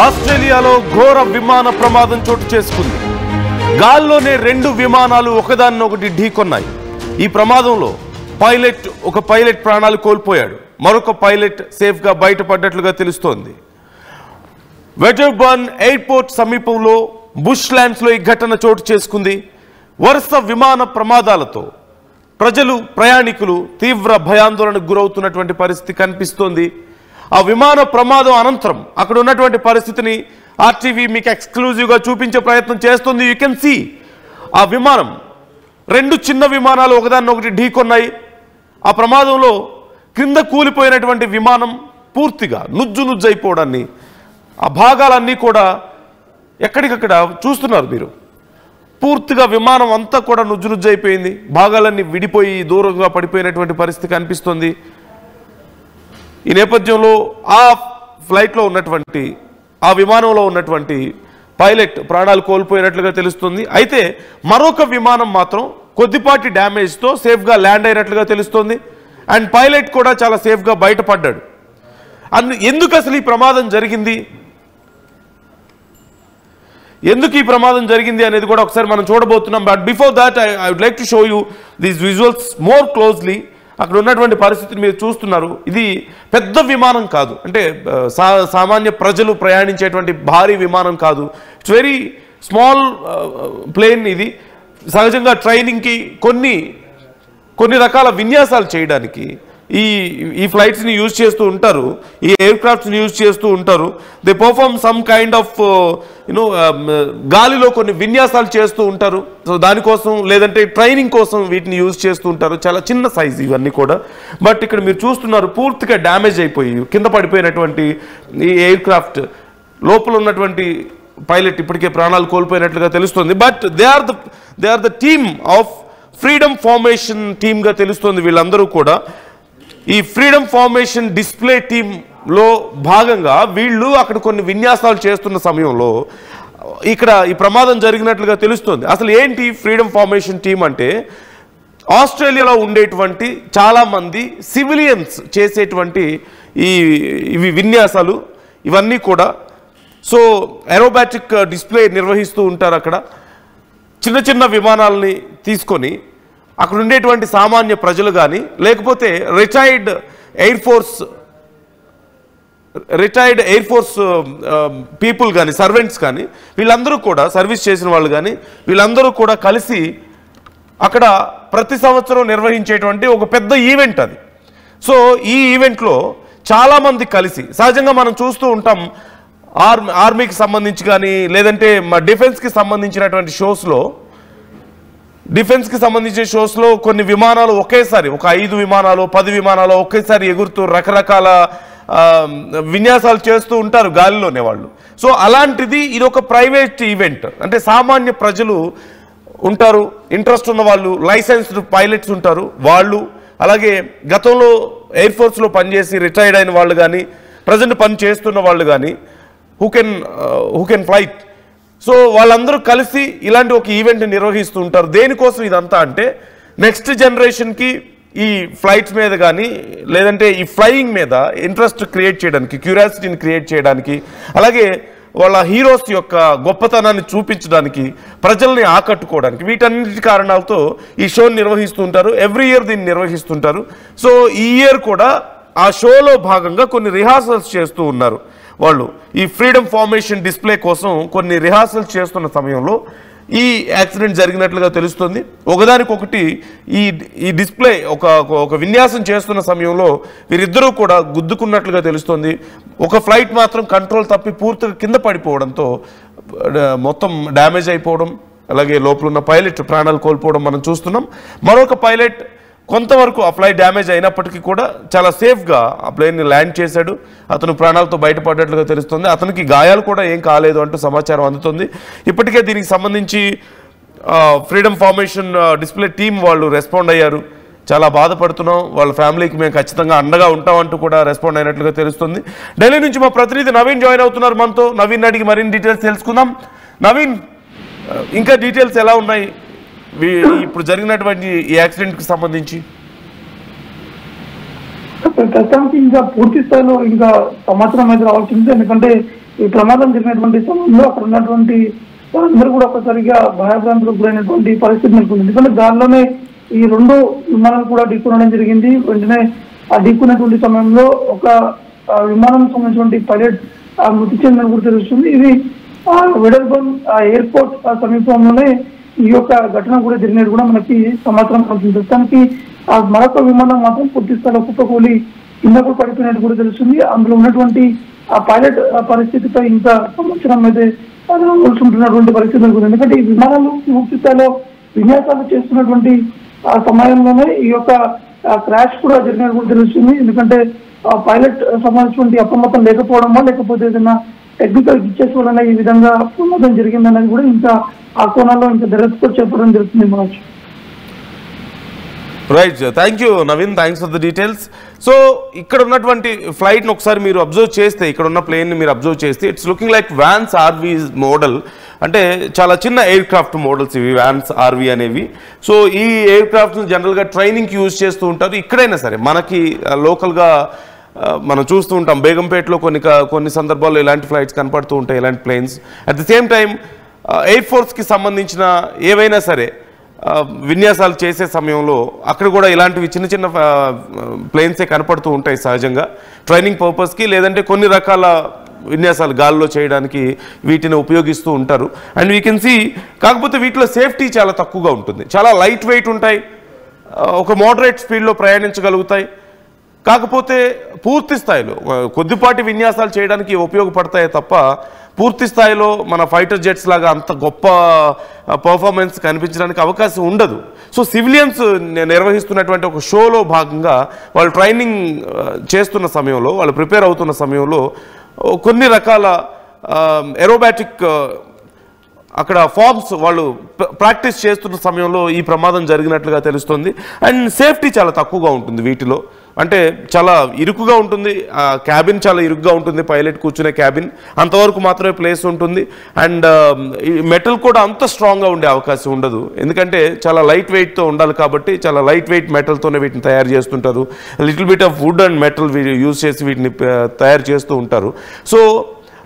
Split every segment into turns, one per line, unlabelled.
ఆస్ట్రేలియాలో ఘోర విమాన ప్రమాదం చోటు చేసుకుంది. గాల్లోనే 2 విమానాలు ఒకదాన్నొకటి ఢీకొన్నాయి. ఈ ప్రమాదంలో ఒక పైలట్ ప్రాణాలు కోల్పోయాడు. మరొక పైలట్ సేఫ్గా బయటపడ్డట్లుగా తెలుస్తోంది. వెటర్బర్న్ ఎయిర్పోర్ట్ సమీపంలో బుష్ ల్యాండ్స్లో ఈ ఘటన చోటు చేసుకుంది. వరుస విమాన ప్రమాదాలతో ప్రయాణికులు తీవ్ర భయాందోళనకు గురవుతున్నటువంటి పరిస్థితి కనిపిస్తోంది. ఆ విమాన ప్రమాదం అనంతరం అక్కడ ఉన్నటువంటి పరిస్థితిని ఆర్టీవీ మీకు ఎక్స్క్లూజివ్గా చూపించే ప్రయత్నం చేస్తుంది. యూ కెన్ సీ ఆ విమానం 2 చిన్న విమానాలు ఒకదాన్నొకటి ఢీకొన్నాయి. ఆ ప్రమాదంలో క్రింద కూలిపోయినటువంటి విమానం పూర్తిగా నుజ్జైపోవడాన్ని, ఆ భాగాలన్నీ కూడా ఎక్కడికక్కడ చూస్తున్నారు మీరు. పూర్తిగా విమానం అంతా కూడా నుజ్జైపోయింది. భాగాలన్నీ విడిపోయి దూరంగా పడిపోయినటువంటి పరిస్థితి కనిపిస్తుంది. ఈ నేపథ్యంలో ఆ ఫ్లైట్లో ఉన్నటువంటి ఆ విమానంలో ఉన్నటువంటి పైలట్ ప్రాణాలు కోల్పోయినట్లుగా తెలుస్తుంది. అయితే మరొక విమానం మాత్రం కొద్దిపాటి డ్యామేజ్తో సేఫ్గా ల్యాండ్ అయినట్లుగా తెలుస్తుంది. అండ్ పైలట్ కూడా చాలా సేఫ్గా బయటపడ్డాడు. ఎందుకు అసలు ఈ ప్రమాదం జరిగింది, అనేది కూడా ఒకసారి మనం చూడబోతున్నాం. But before that I would like to show you these visuals more closely. అక్కడ ఉన్నటువంటి పరిస్థితిని మీరు చూస్తున్నారు. ఇది పెద్ద విమానం కాదు, అంటే సామాన్య ప్రజలు ప్రయాణించేటువంటి భారీ విమానం కాదు. It's very small plane. ఇది సహజంగా ట్రైనింగ్కి కొన్ని రకాల విన్యాసాలు చేయడానికి ఈ ఫ్లైట్స్ని యూజ్ చేస్తూ ఉంటారు, ఈ ఎయిర్ క్రాఫ్ట్స్ని యూజ్ చేస్తూ ఉంటారు. They perform some kind of గాలిలో కొన్ని విన్యాసాలు చేస్తూ ఉంటారు. సో దానికోసం, లేదంటే ట్రైనింగ్ కోసం వీటిని యూజ్ చేస్తూ ఉంటారు. చాలా చిన్న సైజు ఇవన్నీ కూడా. బట్ ఇక్కడ మీరు చూస్తున్నారు పూర్తిగా డ్యామేజ్ అయిపోయి కింద పడిపోయినటువంటి ఈ ఎయిర్ క్రాఫ్ట్ లోపల ఉన్నటువంటి పైలట్ ఇప్పటికే ప్రాణాలు కోల్పోయినట్లుగా తెలుస్తుంది. But they are the team of freedom formation టీమ్గా తెలుస్తుంది వీళ్ళందరూ కూడా. ఈ ఫ్రీడమ్ ఫార్మేషన్ డిస్ప్లే టీంలో భాగంగా వీళ్ళు అక్కడ కొన్ని విన్యాసాలు చేస్తున్న సమయంలో ఇక్కడ ఈ ప్రమాదం జరిగినట్లుగా తెలుస్తుంది. అసలు ఏంటి ఫ్రీడమ్ ఫార్మేషన్ టీం అంటే, ఆస్ట్రేలియాలో ఉండేటువంటి చాలామంది సివిలియన్స్ చేసేటువంటి ఇవి విన్యాసాలు ఇవన్నీ కూడా. సో ఏరోబాటిక్ డిస్ప్లే నిర్వహిస్తూ ఉంటారు. అక్కడ చిన్న విమానాలని తీసుకొని అక్కడ ఉండేటువంటి సామాన్య ప్రజలు కానీ, లేకపోతే రిటైర్డ్ ఎయిర్ ఫోర్స్ పీపుల్ కానీ, సర్వెంట్స్ కానీ, వీళ్ళందరూ కూడా, సర్వీస్ చేసిన వాళ్ళు కానీ, వీళ్ళందరూ కూడా కలిసి అక్కడ ప్రతి సంవత్సరం నిర్వహించేటువంటి ఒక పెద్ద ఈవెంట్ అది. సో ఈ ఈవెంట్లో చాలామంది కలిసి, సహజంగా మనం చూస్తూ ఉంటాం ఆర్మీకి సంబంధించి కానీ, లేదంటే మా డిఫెన్స్కి సంబంధించినటువంటి షోస్లో కొన్ని విమానాలు ఒకేసారి, ఒక 5 విమానాలు 10 విమానాలు ఒకేసారి ఎగురుతూ రకరకాల విన్యాసాలు చేస్తూ ఉంటారు గాలిలోనే వాళ్ళు. సో అలాంటిది ఇది ఒక ప్రైవేట్ ఈవెంట్. అంటే సామాన్య ప్రజలు ఉంటారు, ఇంట్రెస్ట్ ఉన్న వాళ్ళు, లైసెన్స్డ్ పైలట్స్ ఉంటారు వాళ్ళు, అలాగే గతంలో ఎయిర్ ఫోర్స్లో పనిచేసి రిటైర్డ్ అయిన వాళ్ళు కానీ, ప్రజెంట్ పని చేస్తున్న వాళ్ళు కానీ, హూ కెన్ ఫ్లైట్. సో వాళ్ళందరూ కలిసి ఇలాంటి ఒక ఈవెంట్ని నిర్వహిస్తూ ఉంటారు. దేనికోసం ఇదంతా అంటే, నెక్స్ట్ జనరేషన్కి ఈ ఫ్లైట్స్ మీద కానీ, లేదంటే ఈ ఫ్లయింగ్ మీద ఇంట్రెస్ట్ క్రియేట్ చేయడానికి, క్యూరియాసిటీని క్రియేట్ చేయడానికి, అలాగే వాళ్ళ హీరోస్ యొక్క గొప్పతనాన్ని చూపించడానికి, ప్రజల్ని ఆకట్టుకోవడానికి, వీటన్నిటి కారణాలతో ఈ షోని నిర్వహిస్తూ ఉంటారు. ఎవ్రీ ఇయర్ దీన్ని నిర్వహిస్తుంటారు. సో ఈ ఇయర్ కూడా ఆ షోలో భాగంగా కొన్ని రిహార్సల్స్ చేస్తూ ఉన్నారు వాళ్ళు. ఈ ఫ్రీడమ్ ఫార్మేషన్ డిస్ప్లే కోసం కొన్ని రిహార్సల్స్ చేస్తున్న సమయంలో ఈ యాక్సిడెంట్ జరిగినట్లుగా తెలుస్తుంది. ఒకదానికొకటి ఈ డిస్ప్లే ఒక విన్యాసం చేస్తున్న సమయంలో వీరిద్దరూ కూడా గుద్దుకున్నట్లుగా తెలుస్తుంది. ఒక ఫ్లైట్ మాత్రం కంట్రోల్ తప్పి పూర్తిగా కింద పడిపోవడంతో మొత్తం డ్యామేజ్ అయిపోవడం, అలాగే లోపల ఉన్న పైలట్ ప్రాణాలు కోల్పోవడం మనం చూస్తున్నాం. మరొక పైలట్ కొంతవరకు ఆ ఫ్లైట్ డ్యామేజ్ అయినప్పటికీ కూడా చాలా సేఫ్గా ఆ ప్లేన్ని ల్యాండ్ చేశాడు. అతను ప్రాణాలతో బయటపడ్డట్లుగా తెలుస్తుంది. అతనికి గాయాలు కూడా ఏం కాలేదు అంటూ సమాచారం అందుతుంది. ఇప్పటికే దీనికి సంబంధించి ఫ్రీడమ్ ఫార్మేషన్ డిస్ప్లే టీం వాళ్ళు రెస్పాండ్ అయ్యారు. చాలా బాధపడుతున్నాం, వాళ్ళ ఫ్యామిలీకి మేము ఖచ్చితంగా అండగా ఉంటామంటూ కూడా రెస్పాండ్ అయినట్లుగా తెలుస్తుంది. ఢిల్లీ నుంచి మా ప్రతినిధి నవీన్ జాయిన్ అవుతున్నారు మనతో. నవీన్ అడిగి మరిన్ని డీటెయిల్స్ తెలుసుకుందాం. నవీన్, ఇంకా డీటెయిల్స్ ఎలా ఉన్నాయి ఇప్పుడు జరిగినటువంటి ఈ యాక్సిడెంట్కి సంబంధించి?
ప్రస్తుతానికి ఇంకా పూర్తి స్థాయిలో ఇంకా సమాచారం అయితే రావాల్సింది. ఎందుకంటే ఈ ప్రమాదం జరిగినటువంటి సమయంలో అక్కడ ఉన్నటువంటి అందరూ కూడా ఒకసారిగా భయభ్రాంతులకు గురైనటువంటి పరిస్థితి నెలకొంది. ఎందుకంటే దానిలోనే ఈ 2 విమానాలు కూడా ఢీకొనడం జరిగింది. వెంటనే ఆ ఢీకొన్నటువంటి సమయంలో ఒక విమానం సంబంధించినటువంటి పైలట్ మృతి చెందని కూడా తెలుస్తుంది. ఇది వెడల్బన్ ఎయిర్పోర్ట్ సమీపంలోనే ఈ యొక్క ఘటన కూడా జరిగినట్టు కూడా మనకి సమాచారం అవుతుంది. ప్రస్తుతానికి మరొక విమానం మాత్రం పూర్తి స్థాయిలో కుప్పకూలి కింద కూడా పడిపోయినట్టు కూడా తెలుస్తుంది. అందులో ఉన్నటువంటి ఆ పైలట్ పరిస్థితిపై ఇంకా సంవత్సరం అయితే ఉంటున్నటువంటి పరిస్థితి ఉంటుంది. ఎందుకంటే ఈ విమానాలు పూర్తి స్థాయిలో విన్యాసాలు చేస్తున్నటువంటి ఆ సమయంలోనే ఈ యొక్క క్రాష్ కూడా జరిగినట్టు కూడా తెలుస్తుంది. ఎందుకంటే పైలట్ సంబంధించినటువంటి అప్రమత్తం లేకపోవడమో లేకపోతే ఏదైనా టెక్నికల్ గ్లిచెస్ వలన ఈ విధంగా ప్రమాదం జరిగిందనేది కూడా ఇంకా ఆ కోణంలో ఇంకా దర్యాప్తు కూడా చెప్పడం జరుగుతుంది మనకు.
Right, thank you Naveen, thanks for the details. So ఇక్కడ ఉన్నటువంటి ఫ్లైట్ని ఒకసారి మీరు అబ్జర్వ్ చేస్తే, ఇక్కడ ఉన్న ప్లేన్ని మీరు అబ్జర్వ్ చేస్తే it's looking like Vans RV model. అంటే చాలా చిన్న ఎయిర్ క్రాఫ్ట్ మోడల్స్ ఇవి వ్యాన్స్ ఆర్వీ అనేవి. సో ఈ ఎయిర్ క్రాఫ్ట్ని జనరల్గా ట్రైనింగ్కి యూజ్ చేస్తూ ఉంటారు. ఇక్కడైనా సరే మనకి లోకల్గా మనం చూస్తూ ఉంటాం, బేగంపేటలో కొన్ని సందర్భాల్లో ఇలాంటి ఫ్లైట్స్ కనపడుతూ ఉంటాయి, ఇలాంటి planes. At the same time air ఫోర్స్కి సంబంధించిన ఏవైనా సరే విన్యాసాలు చేసే సమయంలో అక్కడ కూడా ఇలాంటివి చిన్న చిన్న ప్లేన్సే కనపడుతూ ఉంటాయి సహజంగా ట్రైనింగ్ పర్పస్కి, లేదంటే కొన్ని రకాల విన్యాసాలు గాల్లో చేయడానికి వీటిని ఉపయోగిస్తూ ఉంటారు. అండ్ వీ కెన్ సీ, కాకపోతే వీటిలో సేఫ్టీ చాలా తక్కువగా ఉంటుంది, చాలా లైట్ వెయిట్ ఉంటాయి, ఒక మోడరేట్ స్పీడ్లో ప్రయాణించగలుగుతాయి. కాకపోతే పూర్తి స్థాయిలో కొద్దిపాటి విన్యాసాలు చేయడానికి ఉపయోగపడతాయి తప్ప పూర్తి స్థాయిలో మన ఫైటర్ జెట్స్ లాగా అంత గొప్ప పర్ఫార్మెన్స్ కనిపించడానికి అవకాశం ఉండదు. సో సివిలియన్స్ నిర్వహిస్తున్నటువంటి ఒక షోలో భాగంగా వాళ్ళు ట్రైనింగ్ చేస్తున్న సమయంలో, వాళ్ళు ప్రిపేర్ అవుతున్న సమయంలో కొన్ని రకాల ఏరోబాటిక్ అక్కడ ఫార్మ్స్ వాళ్ళు ప్రాక్టీస్ చేస్తున్న సమయంలో ఈ ప్రమాదం జరిగినట్లుగా తెలుస్తుంది. అండ్ సేఫ్టీ చాలా తక్కువగా ఉంటుంది వీటిలో, అంటే చాలా ఇరుకుగా ఉంటుంది, క్యాబిన్ చాలా ఇరుకుగా ఉంటుంది, పైలట్ కూర్చునే క్యాబిన్ అంతవరకు మాత్రమే ప్లేస్ ఉంటుంది. అండ్ మెటల్ కూడా అంత స్ట్రాంగ్గా ఉండే అవకాశం ఉండదు, ఎందుకంటే చాలా లైట్ వెయిట్తో ఉండాలి కాబట్టి చాలా లైట్ వెయిట్ మెటల్తోనే వీటిని తయారు చేస్తుంటారు. Little bit of wood and metal use చేసి వీటిని తయారు చేస్తూ ఉంటారు. సో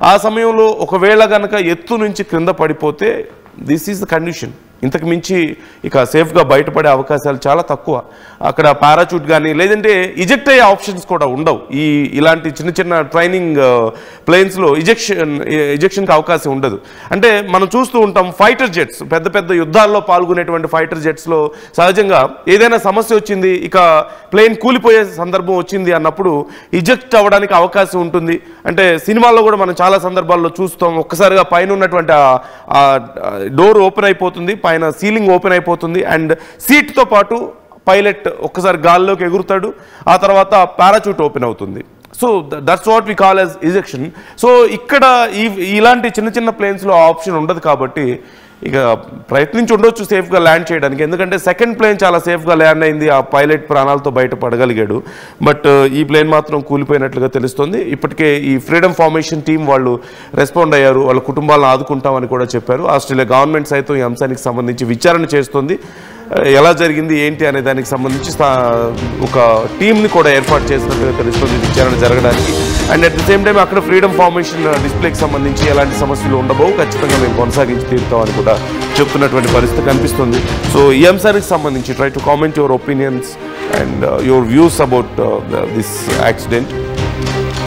ఆ సమయంలో ఒకవేళ కనుక ఎత్తు నుంచి క్రింద పడిపోతే దిస్ ఈజ్ ద కండిషన్. ఇంతకు మించి ఇక సేఫ్గా బయటపడే అవకాశాలు చాలా తక్కువ. అక్కడ పారాచూట్ కానీ లేదంటే ఇజెక్ట్ అయ్యే ఆప్షన్స్ కూడా ఉండవు. ఇలాంటి చిన్న చిన్న ట్రైనింగ్ ప్లేన్స్లో ఇజెక్షన్కి అవకాశం ఉండదు. అంటే మనం చూస్తూ ఉంటాం ఫైటర్ జెట్స్, పెద్ద పెద్ద యుద్ధాల్లో పాల్గొనేటువంటి ఫైటర్ జెట్స్లో సహజంగా ఏదైనా సమస్య వచ్చింది, ఇక ప్లేన్ కూలిపోయే సందర్భం వచ్చింది అన్నప్పుడు ఇజెక్ట్ అవ్వడానికి అవకాశం ఉంటుంది. అంటే సినిమాల్లో కూడా మనం చాలా సందర్భాల్లో చూస్తాం, ఒక్కసారిగా పైన ఉన్నటువంటి డోర్ ఓపెన్ అయిపోతుంది, పైన సీలింగ్ ఓపెన్ అయిపోతుంది, అండ్ సీట్తో పాటు పైలట్ ఒక్కసారి గాల్లోకి ఎగురుతాడు, ఆ తర్వాత పారాచూట్ ఓపెన్ అవుతుంది. So that's what we call as ejection. సో ఇక్కడ ఇలాంటి చిన్న చిన్న ప్లేన్స్లో ఆప్షన్ ఉండదు కాబట్టి ఇక ప్రయత్నించి ఉండొచ్చు సేఫ్గా ల్యాండ్ చేయడానికి, ఎందుకంటే సెకండ్ ప్లేన్ చాలా సేఫ్గా ల్యాండ్ అయింది, ఆ పైలట్ ప్రాణాలతో బయటపడగలిగాడు. బట్ ఈ ప్లేన్ మాత్రం కూలిపోయినట్లుగా తెలుస్తుంది. ఇప్పటికే ఈ ఫ్రీడమ్ ఫార్మేషన్ టీం వాళ్ళు రెస్పాండ్ అయ్యారు, వాళ్ళ కుటుంబాలను ఆదుకుంటామని కూడా చెప్పారు. ఆస్ట్రేలియా గవర్నమెంట్ సైతం ఈ అంశానికి సంబంధించి విచారణ చేస్తుంది, ఎలా జరిగింది ఏంటి అనే దానికి సంబంధించి ఒక టీంని కూడా ఏర్పాటు చేసినట్టుగా తెలుస్తుంది విచారణ జరగడానికి. And at the same time అక్కడ ఫ్రీడమ్ ఫార్మేషన్ డిస్ప్లేకి సంబంధించి ఎలాంటి సమస్యలు ఉండబోవు, ఖచ్చితంగా మేము కొనసాగించి తీరుతామని కూడా చెప్తున్నటువంటి పరిస్థితి కనిపిస్తుంది. సో ఈ అంశానికి సంబంధించి try to comment your opinions and your views about this accident.